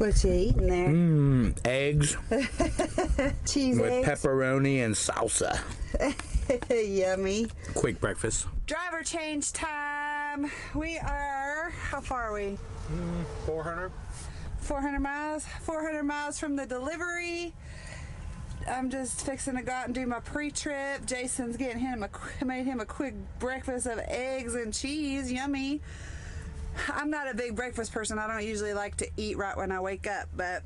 What you eating there? Eggs Cheese with eggs. pepperoni and salsa. Yummy. Quick breakfast. Driver change time. We are, how far are we? 400. 400 miles. 400 miles from the delivery. I'm just fixing to go out and do my pre-trip. Jason's made him a quick breakfast of eggs and cheese. Yummy. I'm not a big breakfast person. I don't usually like to eat right when I wake up, but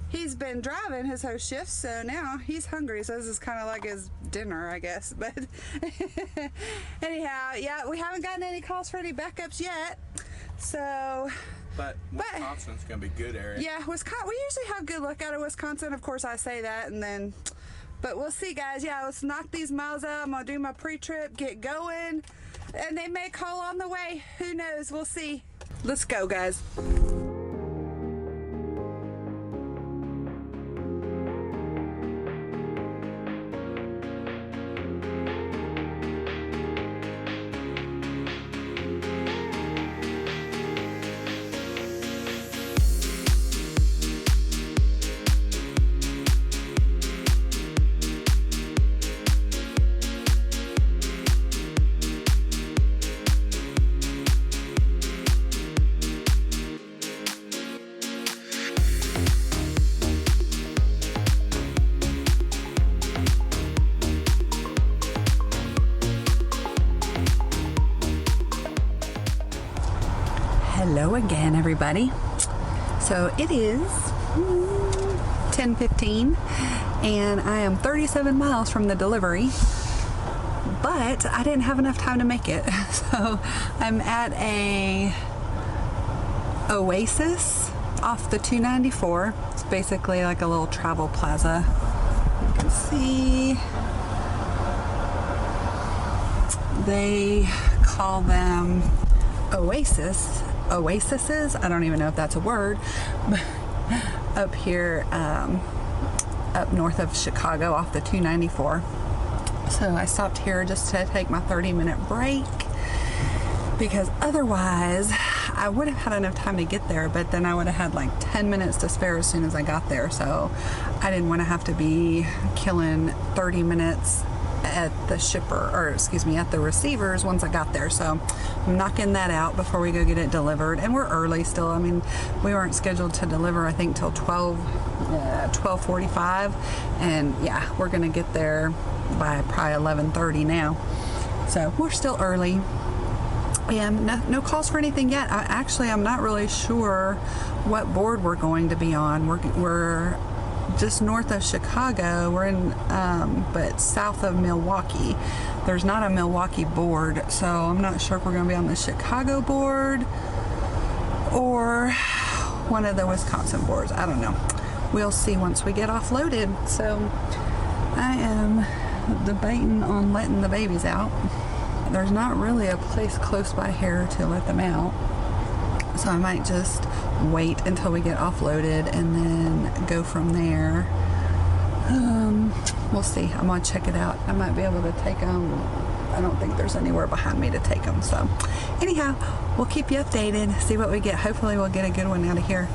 he's been driving his whole shift, so now he's hungry, so this is kind of like his dinner, I guess. But anyhow, yeah, we haven't gotten any calls for any backups yet, so... But Wisconsin's going to be a good area. Yeah, Wisconsin. We usually have good luck out of Wisconsin. Of course, I say that, and then... But we'll see, guys. Yeah, let's knock these miles out. I'm going to do my pre-trip, get going, and they may call on the way. Who knows? We'll see. Let's go, guys. Hello again, everybody. So it is 10:15 and I am 37 miles from the delivery, but I didn't have enough time to make it. So I'm at a oasis off the 294. It's basically like a little travel plaza. You can see they call them oases. I don't even know if that's a word, but up here, up north of Chicago off the 294. So I stopped here just to take my 30-minute break, because otherwise I would have had enough time to get there, but then I would have had like 10 minutes to spare as soon as I got there. So I didn't want to have to be killing 30 minutes at the at the receivers once I got there. So I'm knocking that out before we go get it delivered. And we're early still. I mean, we weren't scheduled to deliver, I think, till 12:45, and yeah, we're gonna get there by probably 11:30 now. So we're still early. And no calls for anything yet. I'm not really sure what board we're going to be on. We're just north of Chicago. We're in, but south of Milwaukee. There's not a Milwaukee board, so I'm not sure if we're going to be on the Chicago board or one of the Wisconsin boards. I don't know. We'll see once we get offloaded. So I am debating on letting the babies out. There's not really a place close by here to let them out, so I might just wait until we get offloaded and then go from there. We'll see. I'm gonna check it out. I might be able to take them. I don't think there's anywhere behind me to take them. So anyhow, we'll keep you updated, see what we get. Hopefully we'll get a good one out of here.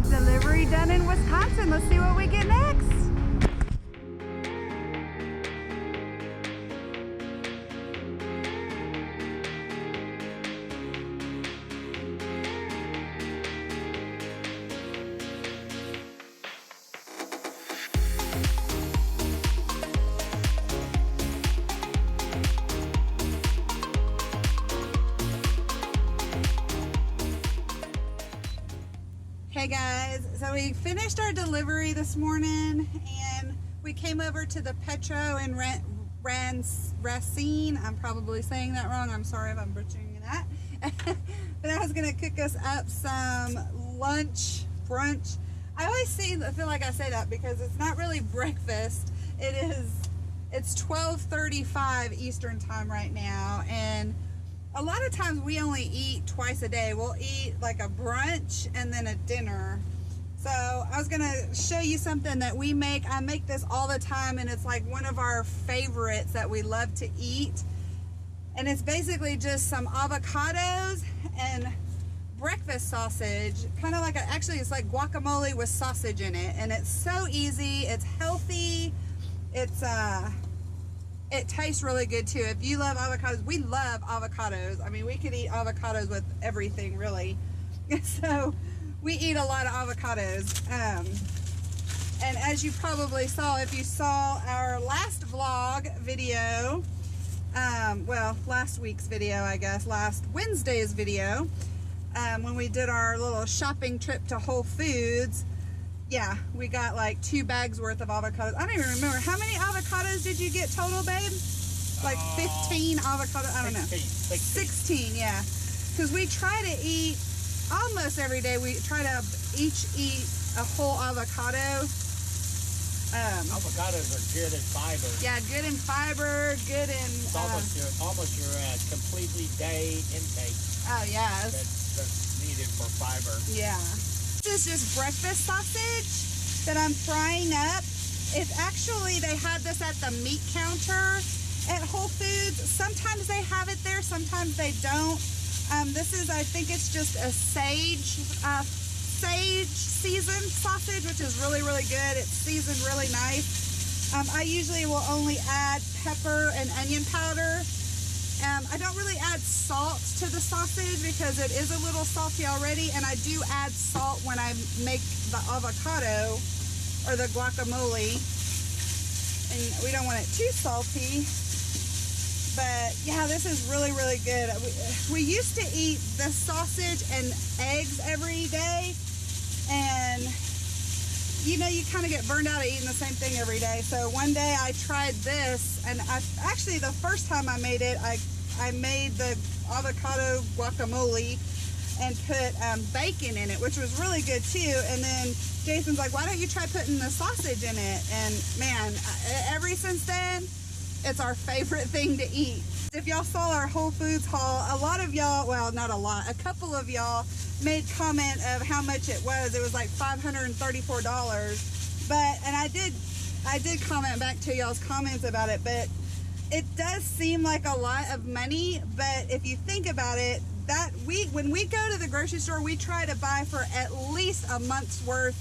Delivery done in Wisconsin. Let's see what we get next. Hey guys, so we finished our delivery this morning and we came over to the Petro in Racine. I'm probably saying that wrong. I'm sorry if I'm butchering that. But I was gonna cook us up some lunch, brunch. I always feel like I say that because it's not really breakfast. It's 12:35 Eastern time right now, and a lot of times we only eat twice a day. We'll eat like a brunch and then a dinner. So I was gonna show you something that we make. I make this all the time and it's like one of our favorites that we love to eat. And it's basically just some avocados and breakfast sausage. Kind of like actually it's like guacamole with sausage in it. And it's so easy, it's healthy, it tastes really good too. If you love avocados, we love avocados. I mean, we could eat avocados with everything, really. So we eat a lot of avocados. And as you probably saw, if you saw our last vlog video, well, last week's video, I guess, last Wednesday's video, when we did our little shopping trip to Whole Foods, yeah, we got like 2 bags worth of avocados. I don't even remember. How many avocados did you get total, babe? Like 15 avocados? I don't know. 16, yeah. Because we try to eat, almost every day, we try to each eat a whole avocado. Avocados are good in fiber. Yeah, good in fiber, good in... It's almost your completely day intake. Oh, yeah. That's needed for fiber. Yeah. This is just breakfast sausage that I'm frying up. It's actually, they had this at the meat counter at Whole Foods. Sometimes they have it there, sometimes they don't. This is, I think it's just a sage seasoned sausage, which is really, really good. It's seasoned really nice. I usually will only add pepper and onion powder. I don't really add salt to the sausage because it is a little salty already, and I do add salt when I make the avocado or the guacamole, and we don't want it too salty. But yeah, this is really, really good. We used to eat the sausage and eggs every day, and you know, you kind of get burned out of eating the same thing every day. So one day I tried this, and actually the first time I made it, I made the avocado guacamole and put bacon in it, which was really good too. And then Jason's like, why don't you try putting the sausage in it? And man, ever since then, it's our favorite thing to eat. If y'all saw our Whole Foods haul, a lot of y'all, well, not a lot, a couple of y'all made comment of how much it was. It was like $534. But, and I did comment back to y'all's comments about it, but it does seem like a lot of money. But if you think about it, when we go to the grocery store, we try to buy for at least a month's worth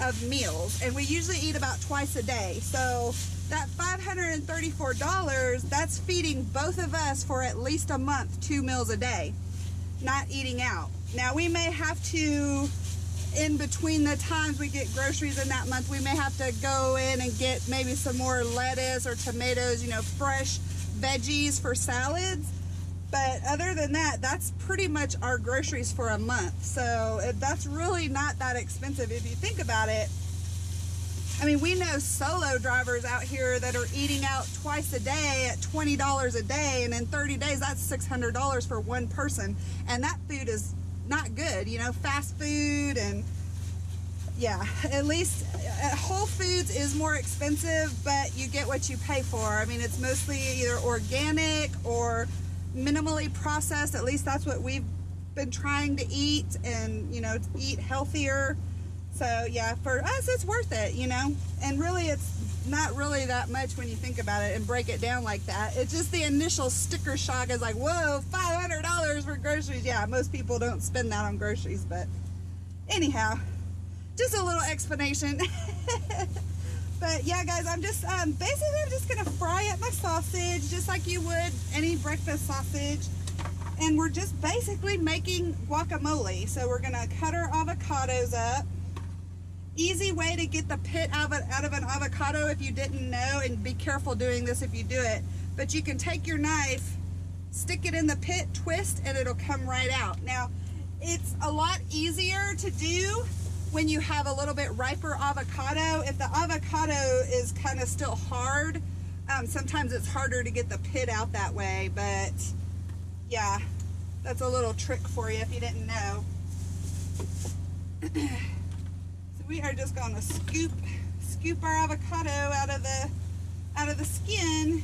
of meals, and we usually eat about twice a day. So that $534, that's feeding both of us for at least a month, 2 meals a day, not eating out. Now we may have to, in between the times we get groceries in that month, we may have to go in and get maybe some more lettuce or tomatoes, you know, fresh veggies for salads. But other than that, that's pretty much our groceries for a month. So that's really not that expensive if you think about it. I mean, we know solo drivers out here that are eating out twice a day at $20 a day, and in 30 days, that's $600 for one person. And that food is not good, you know, fast food. And yeah, at least Whole Foods is more expensive, but you get what you pay for. I mean, it's mostly either organic or minimally processed. At least that's what we've been trying to eat, and, you know, to eat healthier. So yeah, for us, it's worth it, you know, and really it's not really that much when you think about it and break it down like that. It's just the initial sticker shock is like, whoa, $500 for groceries. Yeah, most people don't spend that on groceries, but anyhow, just a little explanation. But yeah, guys, I'm just, basically I'm just gonna fry up my sausage just like you would any breakfast sausage. And we're just basically making guacamole. So we're gonna cut our avocados up. Easy way to get the pit out of an avocado if you didn't know, and be careful doing this if you do it. But you can take your knife, stick it in the pit, twist, and it'll come right out. Now, it's a lot easier to do when you have a little bit riper avocado. If the avocado is kind of still hard, sometimes it's harder to get the pit out that way, but yeah, that's a little trick for you if you didn't know. So we are just going to scoop our avocado out of the skin.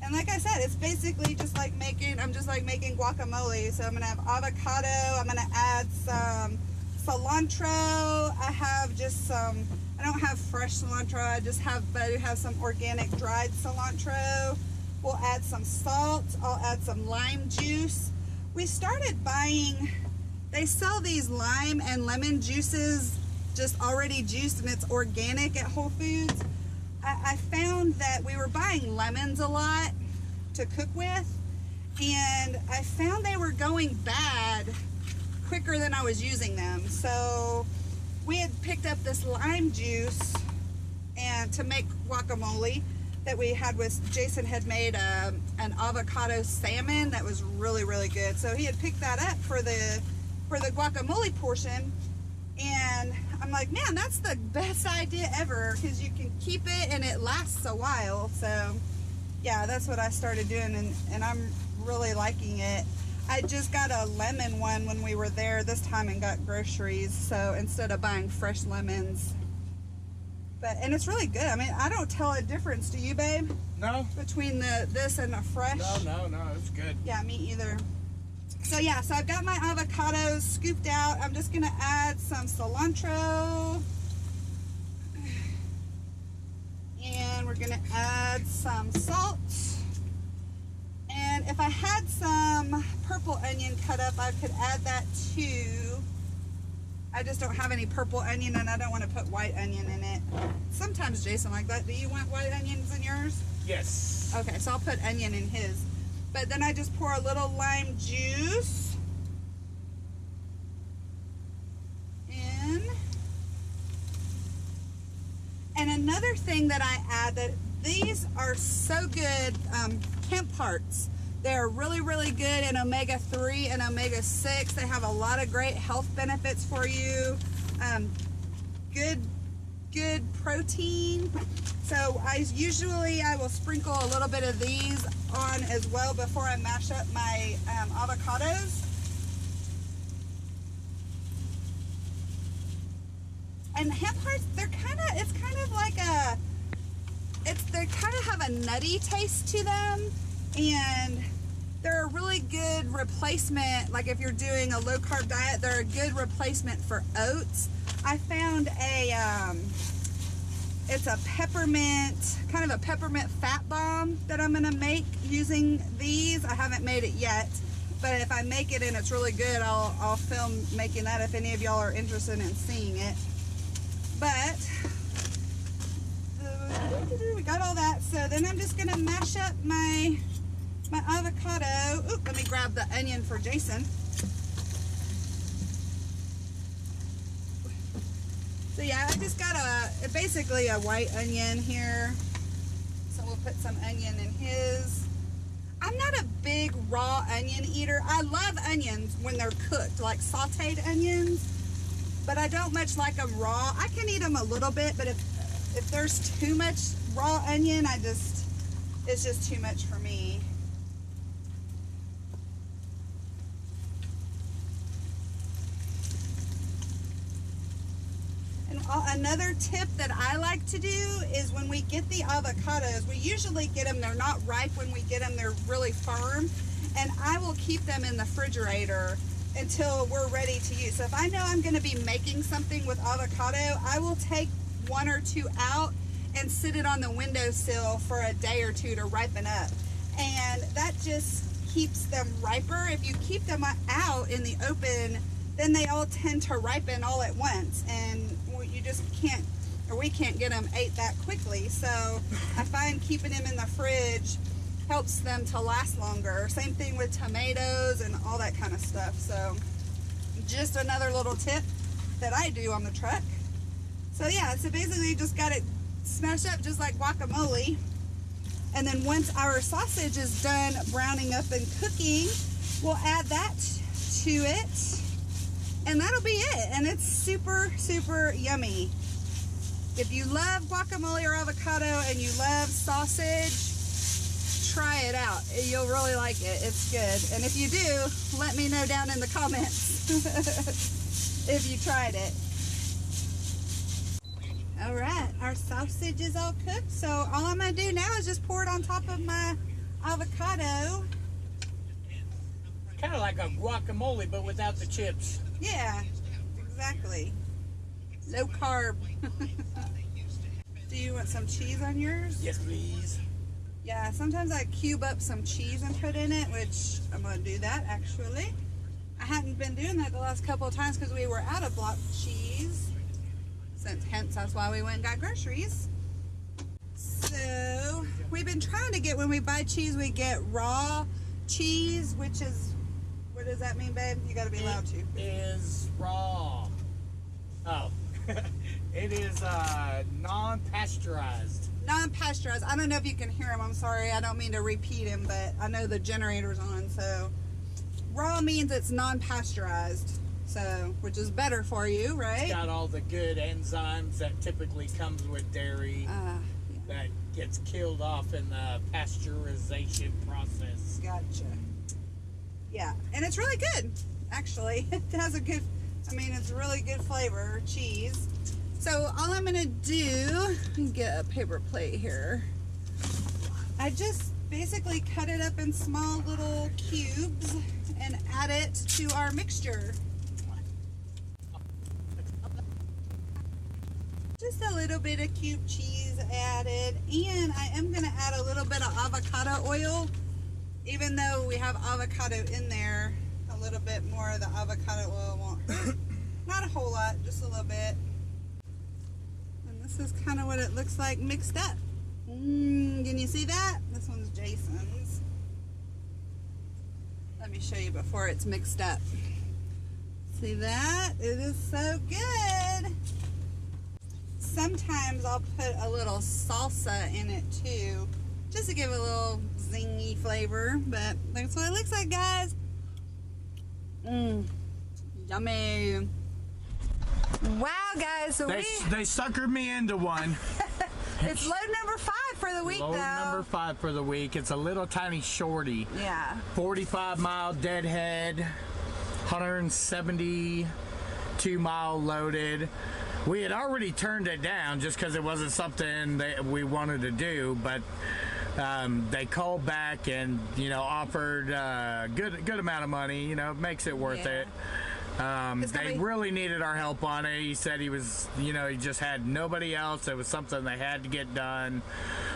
And like I said, it's basically just like making guacamole. So I'm gonna have avocado, I'm gonna add some cilantro. I have just some, I don't have fresh cilantro, I do have some organic dried cilantro. We'll add some salt, I'll add some lime juice. We started buying, they sell these lime and lemon juices just already juiced, and it's organic at Whole Foods. I found that we were buying lemons a lot to cook with, and I found they were going bad quicker than I was using them. So we had picked up this lime juice and to make guacamole that we had with, Jason had made an avocado salmon that was really, really good. So he had picked that up for the guacamole portion, and I'm like, man, that's the best idea ever, because you can keep it and it lasts a while. So yeah, that's what I started doing, and I'm really liking it. I just got a lemon one when we were there this time and got groceries, so instead of buying fresh lemons. And it's really good. I mean, I don't tell a difference, do you, babe? No. Between this and the fresh? No, it's good. Yeah, me either. So yeah, so I've got my avocados scooped out. I'm just gonna add some cilantro. And we're gonna add some salt. And if I had some purple onion cut up, I could add that too. I just don't have any purple onion, and I don't want to put white onion in it. Sometimes Jason like that. Do you want white onions in yours? Yes. Okay, so I'll put onion in his. But then I just pour a little lime juice in. And another thing that I add, that these are so good, hemp hearts. They're really, really good in omega-3 and omega-6. They have a lot of great health benefits for you. Good protein. So I will sprinkle a little bit of these on as well before I mash up my avocados. And hemp hearts, they kind of have a nutty taste to them, and they're a really good replacement. Like if you're doing a low carb diet, they're a good replacement for oats. I found it's a peppermint, kind of a peppermint fat bomb that I'm gonna make using these. I haven't made it yet, but if I make it and it's really good, I'll film making that if any of y'all are interested in seeing it. But we got all that, so then I'm just gonna mash up my avocado. Oop, let me grab the onion for Jason. So yeah, I just got basically a white onion here. So we'll put some onion in his. I'm not a big raw onion eater. I love onions when they're cooked, like sauteed onions, but I don't much like them raw. I can eat them a little bit, but if there's too much raw onion, it's just too much for me. And another tip that I like to do is when we get the avocados, we usually get them, they're not ripe when we get them, they're really firm, and I will keep them in the refrigerator until we're ready to use. So if I know I'm going to be making something with avocado, I will take one or two out and sit it on the windowsill for a day or two to ripen up, and that just keeps them riper. If you keep them out in the open, then they all tend to ripen all at once, and you just can't, or we can't get them ate that quickly. So I find keeping them in the fridge helps them to last longer. Same thing with tomatoes and all that kind of stuff. So just another little tip that I do on the truck. So yeah, so basically you just got it smashed up just like guacamole. And then once our sausage is done browning up and cooking, we'll add that to it. And that'll be it. And it's super, super yummy. If you love guacamole or avocado and you love sausage, try it out. You'll really like it. It's good. And if you do, let me know down in the comments if you tried it. All right, our sausage is all cooked. So all I'm gonna do now is just pour it on top of my avocado. Kind of like a guacamole, but without the chips. Yeah, exactly. Low carb. Do you want some cheese on yours? Yes, please. Yeah, sometimes I cube up some cheese and put in it, which I'm going to do that actually. I hadn't been doing that the last couple of times because we were out of block cheese. Hence, that's why we went and got groceries. So, we've been trying to get, when we buy cheese, we get raw cheese, which is, what does that mean, babe? You got to be loud too. It is raw. Oh. It is non-pasteurized. Non-pasteurized. I don't know if you can hear him. I'm sorry. I don't mean to repeat him, but I know the generator's on. So raw means it's non-pasteurized. So, which is better for you, right? It's got all the good enzymes that typically comes with dairy Yeah. that gets killed off in the pasteurization process. Gotcha. Yeah, and it's really good. Actually, it has a good. I mean, it's really good flavor cheese. So all I'm gonna do, let me get a paper plate here. I just basically cut it up in small little cubes and add it to our mixture. Just a little bit of cube cheese added, and I am gonna add a little bit of avocado oil. Even though we have avocado in there, a little bit more of the avocado oil won't hurt. Not a whole lot, just a little bit. And this is kind of what it looks like mixed up. Can you see that? This one's Jason's. Let me show you before it's mixed up. See that? It is so good. Sometimes I'll put a little salsa in it too, just to give it a little zingy flavor, but that's what it looks like, guys. Yummy. Wow, guys, so They suckered me into one. it's load number 5 for the week, Load though. number 5 for the week. It's a little tiny shorty. Yeah. 45-mile deadhead, 172-mile loaded. We had already turned it down just because it wasn't something that we wanted to do, but they called back and offered a good amount of money. It makes it worth it. They really needed our help on it. He said he was, he just had nobody else. It was something they had to get done.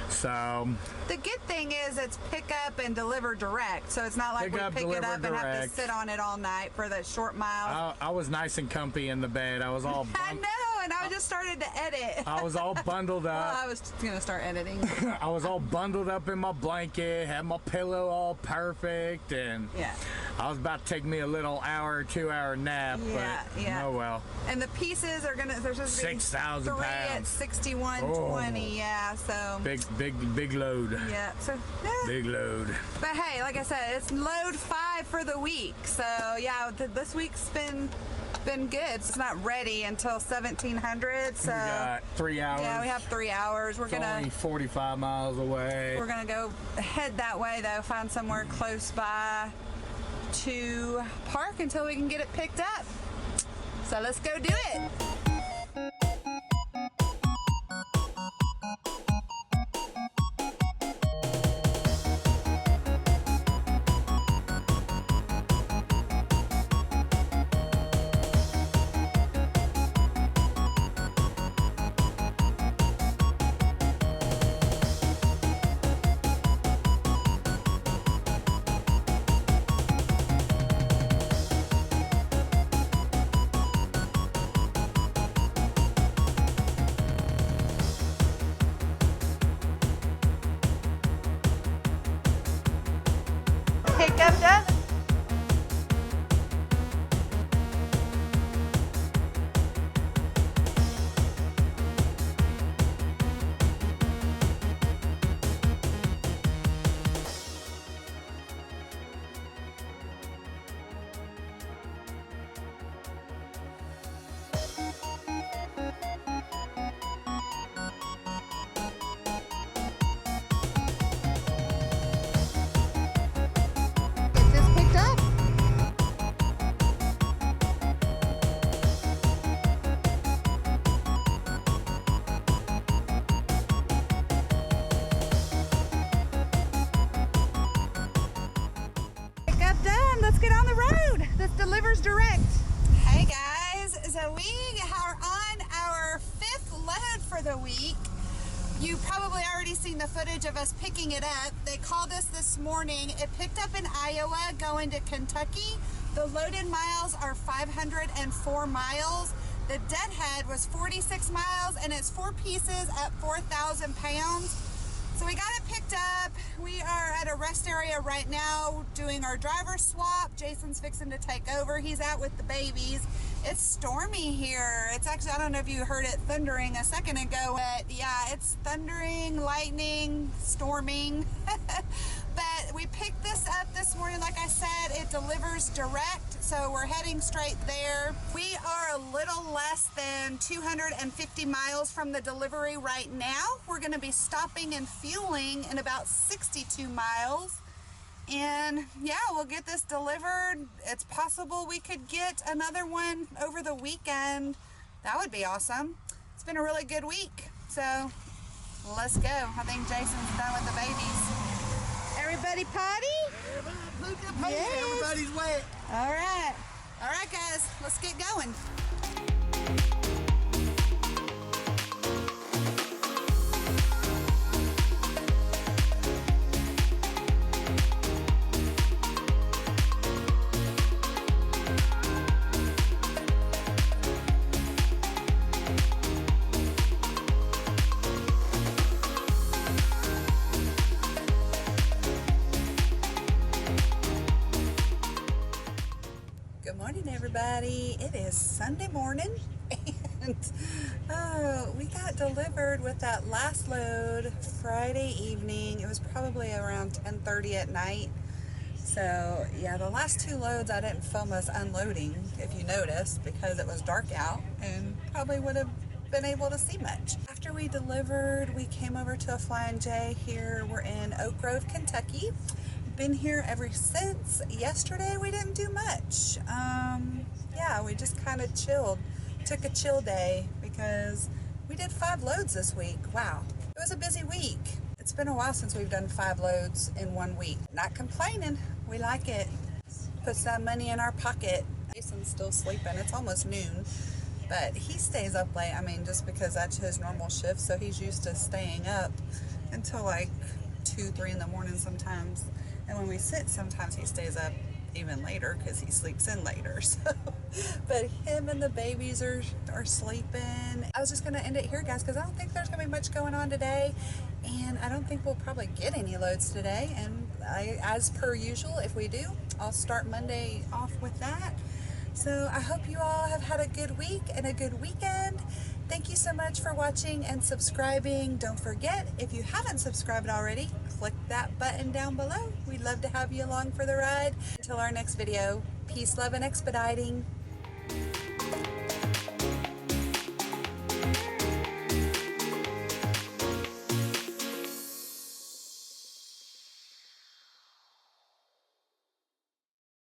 So the good thing is it's pick up and deliver direct, so it's not like we pick it up and have to sit on it all night for the short miles. I was nice and comfy in the bed. I was all I know, and I just started to edit. I was all bundled up. Well, I was gonna start editing. I was all bundled up in my blanket, had my pillow all perfect, and yeah. I was about to take me a little 2-hour nap, but oh well. And the pieces are gonna, there's supposed to be 6,000 3 pounds. at 61.20, yeah, so. Big load. Yeah, so. Yeah. Big load. But hey, like I said, it's load 5 for the week, so yeah, this week's been good. It's not ready until 1700, so. We got 3 hours. Yeah, we have 3 hours. We're gonna. Only 45 miles away. We're gonna go head that way though, find somewhere close by to park until we can get it picked up. So let's go do it. Pick up done. let's get on the road. This delivers direct. Hey guys, so we are on our 5th load for the week. You probably already seen the footage of us picking it up. They called us this morning. It picked up in Iowa going to Kentucky. The loaded miles are 504 miles. The deadhead was 46 miles, and it's 4 pieces at 4,000 pounds. So we got it picked up. We are at a rest area right now doing our driver swap. Jason's fixing to take over. He's out with the babies. It's stormy here. It's actually, I don't know if you heard it thundering a second ago, but yeah, it's thundering, lightning, storming. But we picked this up this morning. Like I said, it delivers direct, so we're heading straight there. We are a little less than 250 miles from the delivery right now. We're going to be stopping and fueling in about 62 miles. And yeah, we'll get this delivered. It's possible we could get another one over the weekend. That would be awesome. It's been a really good week. So let's go. I think Jason's done with the babies. Everybody potty? Yes. Everybody's wet. All right. All right, guys, let's get going. Good morning, everybody. It is Sunday morning, and we got delivered with that last load Friday evening. It was probably around 10:30 at night. So yeah, the last 2 loads I didn't film us unloading, if you noticed, because it was dark out and probably would have been able to see much. After we delivered, we came over to a Flying J here. We're in Oak Grove, Kentucky. Been here ever since. Yesterday we didn't do much. Yeah, we just kind of chilled. Took a chill day because we did 5 loads this week. Wow, it was a busy week. It's been a while since we've done 5 loads in 1 week. Not complaining, we like it. Puts that money in our pocket. Jason's still sleeping. It's almost noon, but he stays up late. I mean, just because that's his normal shift, so he's used to staying up until like 2, 3 in the morning sometimes. And when we sit, sometimes he stays up even later because he sleeps in later. So, but him and the babies are sleeping. I was just going to end it here, guys, because I don't think there's going to be much going on today. And I don't think we'll probably get any loads today. And as per usual, if we do, I'll start Monday off with that. So I hope you all have had a good week and a good weekend. Thank you so much for watching and subscribing. Don't forget, if you haven't subscribed already, click that button down below. We'd love to have you along for the ride. Until our next video, peace, love, and expediting.